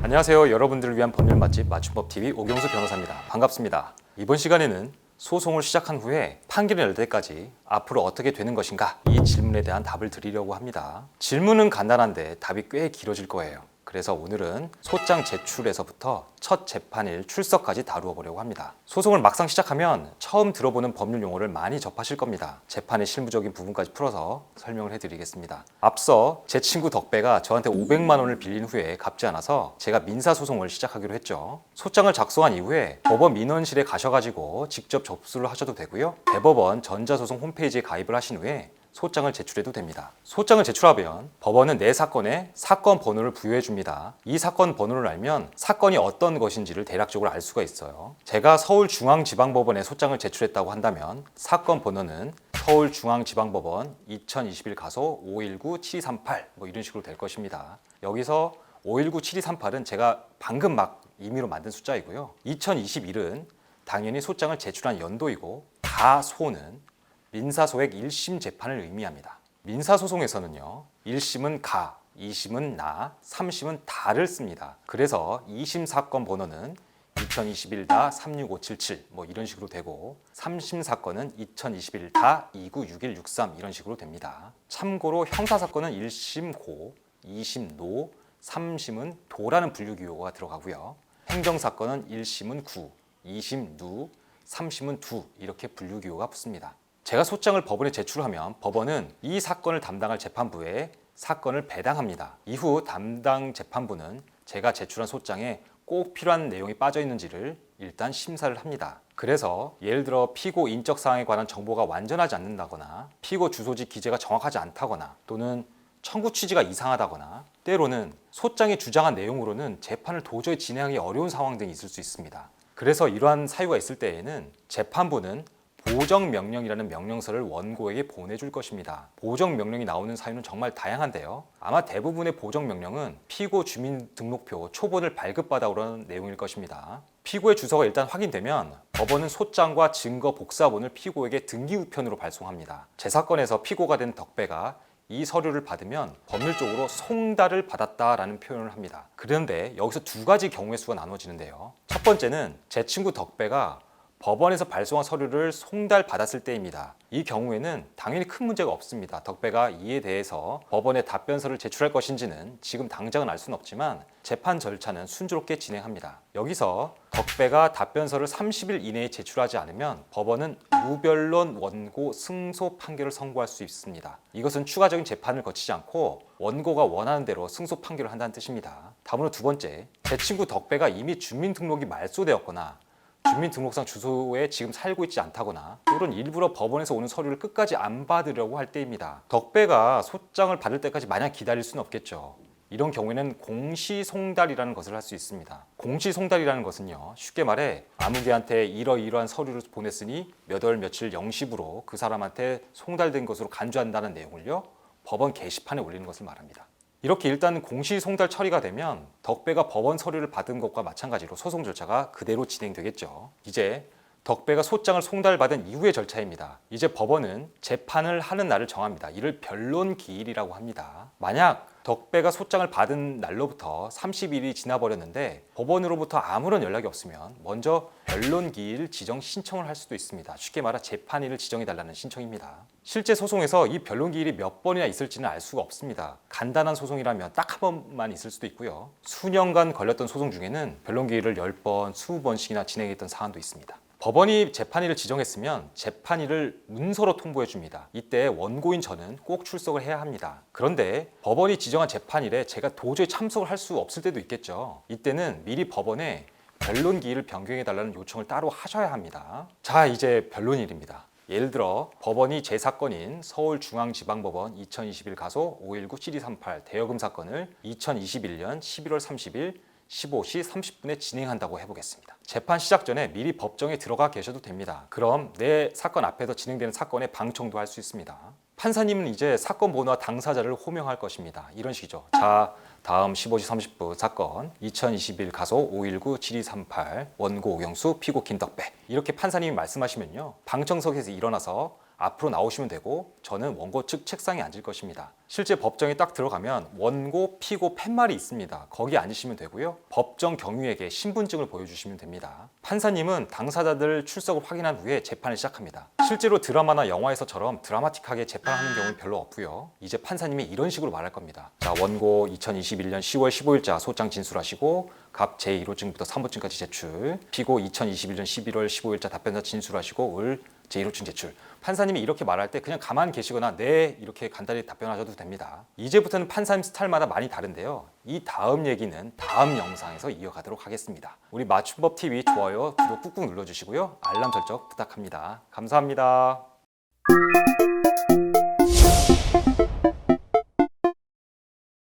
안녕하세요. 여러분들을 위한 법률 맛집 맞춤법TV 오경수 변호사입니다. 반갑습니다. 이번 시간에는 소송을 시작한 후에 판결이 날 때까지 앞으로 어떻게 되는 것인가, 이 질문에 대한 답을 드리려고 합니다. 질문은 간단한데 답이 꽤 길어질 거예요. 그래서 오늘은 소장 제출에서부터 첫 재판일 출석까지 다루어 보려고 합니다. 소송을 막상 시작하면 처음 들어보는 법률 용어를 많이 접하실 겁니다. 재판의 실무적인 부분까지 풀어서 설명을 해드리겠습니다. 앞서 제 친구 덕배가 저한테 500만 원을 빌린 후에 갚지 않아서 제가 민사소송을 시작하기로 했죠. 소장을 작성한 이후에 법원 민원실에 가셔가지고 직접 접수를 하셔도 되고요. 대법원 전자소송 홈페이지에 가입을 하신 후에 소장을 제출해도 됩니다. 소장을 제출하면 법원은 내 사건에 사건 번호를 부여해 줍니다. 이 사건 번호를 알면 사건이 어떤 것인지를 대략적으로 알 수가 있어요. 제가 서울중앙지방법원에 소장을 제출했다고 한다면 사건 번호는 서울중앙지방법원 2021 가소 519-7238 이런 식으로 될 것입니다. 여기서 519-7238은 제가 방금 막 임의로 만든 숫자이고요. 2021은 당연히 소장을 제출한 연도이고, 가소는 민사소액 1심 재판을 의미합니다. 민사소송에서는요, 1심은 가, 2심은 나, 3심은 다를 씁니다. 그래서 2심 사건 번호는 2021-365777 이런 식으로 되고, 3심 사건은 2021-296163 이런 식으로 됩니다. 참고로 형사사건은 1심 고, 2심 노, 3심은 도라는 분류기호가 들어가고요. 행정사건은 1심은 구, 2심 누, 3심은 두 이렇게 분류기호가 붙습니다. 제가 소장을 법원에 제출하면 법원은 이 사건을 담당할 재판부에 사건을 배당합니다. 이후 담당 재판부는 제가 제출한 소장에 꼭 필요한 내용이 빠져 있는지를 일단 심사를 합니다. 그래서 예를 들어 피고 인적 사항에 관한 정보가 완전하지 않는다거나, 피고 주소지 기재가 정확하지 않다거나, 또는 청구 취지가 이상하다거나, 때로는 소장이 주장한 내용으로는 재판을 도저히 진행하기 어려운 상황 등이 있을 수 있습니다. 그래서 이러한 사유가 있을 때에는 재판부는 보정명령이라는 명령서를 원고에게 보내줄 것입니다. 보정명령이 나오는 사유는 정말 다양한데요. 아마 대부분의 보정명령은 피고 주민등록표 초본을 발급받아오라는 내용일 것입니다. 피고의 주소가 일단 확인되면 법원은 소장과 증거 복사본을 피고에게 등기우편으로 발송합니다. 제 사건에서 피고가 된 덕배가 이 서류를 받으면 법률적으로 송달을 받았다라는 표현을 합니다. 그런데 여기서 두 가지 경우의 수가 나눠지는데요. 첫 번째는 제 친구 덕배가 법원에서 발송한 서류를 송달받았을 때입니다. 이 경우에는 당연히 큰 문제가 없습니다. 덕배가 이에 대해서 법원에 답변서를 제출할 것인지는 지금 당장은 알 수는 없지만 재판 절차는 순조롭게 진행합니다. 여기서 덕배가 답변서를 30일 이내에 제출하지 않으면 법원은 무변론 원고 승소 판결을 선고할 수 있습니다. 이것은 추가적인 재판을 거치지 않고 원고가 원하는 대로 승소 판결을 한다는 뜻입니다. 다음으로 두 번째, 제 친구 덕배가 이미 주민등록이 말소되었거나 주민등록상 주소에 지금 살고 있지 않다거나, 또는 일부러 법원에서 오는 서류를 끝까지 안 받으려고 할 때입니다. 덕배가 소장을 받을 때까지 마냥 기다릴 수는 없겠죠. 이런 경우에는 공시송달이라는 것을 할 수 있습니다. 공시송달이라는 것은요, 쉽게 말해 아무개한테 이러이러한 서류를 보냈으니 몇 월 며칠 0시부로 그 사람한테 송달된 것으로 간주한다는 내용을요, 법원 게시판에 올리는 것을 말합니다. 이렇게 일단 공시송달 처리가 되면 덕배가 법원 서류를 받은 것과 마찬가지로 소송 절차가 그대로 진행되겠죠. 이제 덕배가 소장을 송달받은 이후의 절차입니다. 이제 법원은 재판을 하는 날을 정합니다. 이를 변론기일이라고 합니다. 만약 덕배가 소장을 받은 날로부터 30일이 지나버렸는데 법원으로부터 아무런 연락이 없으면 먼저 변론기일 지정 신청을 할 수도 있습니다. 쉽게 말해 재판일을 지정해달라는 신청입니다. 실제 소송에서 이 변론기일이 몇 번이나 있을지는 알 수가 없습니다. 간단한 소송이라면 딱 한 번만 있을 수도 있고요. 수년간 걸렸던 소송 중에는 변론기일을 10번, 20번씩이나 진행했던 사안도 있습니다. 법원이 재판일을 지정했으면 재판일을 문서로 통보해 줍니다. 이때 원고인 저는 꼭 출석을 해야 합니다. 그런데 법원이 지정한 재판일에 제가 도저히 참석을 할 수 없을 때도 있겠죠. 이때는 미리 법원에 변론기일을 변경해 달라는 요청을 따로 하셔야 합니다. 자, 이제 변론일입니다. 예를 들어 법원이 제 사건인 서울중앙지방법원 2021 가소 519-7238 대여금 사건을 2021년 11월 30일 15시 30분에 진행한다고 해보겠습니다. 재판 시작 전에 미리 법정에 들어가 계셔도 됩니다. 그럼 내 사건 앞에서 진행되는 사건의 방청도 할 수 있습니다. 판사님은 이제 사건 번호와 당사자를 호명할 것입니다. 이런 식이죠. 자, 다음 15시 30분 사건 2021 가소 519-7238 원고 오경수 피고 김덕배, 이렇게 판사님이 말씀하시면요, 방청석에서 일어나서 앞으로 나오시면 되고 저는 원고 측 책상에 앉을 것입니다. 실제 법정에 딱 들어가면 원고, 피고, 팻말이 있습니다. 거기 앉으시면 되고요. 법정 경위에게 신분증을 보여주시면 됩니다. 판사님은 당사자들 출석을 확인한 후에 재판을 시작합니다. 실제로 드라마나 영화에서처럼 드라마틱하게 재판하는 경우는 별로 없고요. 이제 판사님이 이런 식으로 말할 겁니다. 자, 원고 2021년 10월 15일자 소장 진술하시고 갑 제1호증부터 3호증까지 제출. 피고 2021년 11월 15일자 답변서 진술하시고 을 제1호증 제출. 판사님이 이렇게 말할 때 그냥 가만히 계시거나 네 이렇게 간단히 답변하셔도 됩니다. 이제부터는 판사님 스타일마다 많이 다른데요. 이 다음 얘기는 다음 영상에서 이어가도록 하겠습니다. 우리 맞춤법TV 좋아요, 구독 꾹꾹 눌러주시고요. 알람 설정 부탁합니다. 감사합니다.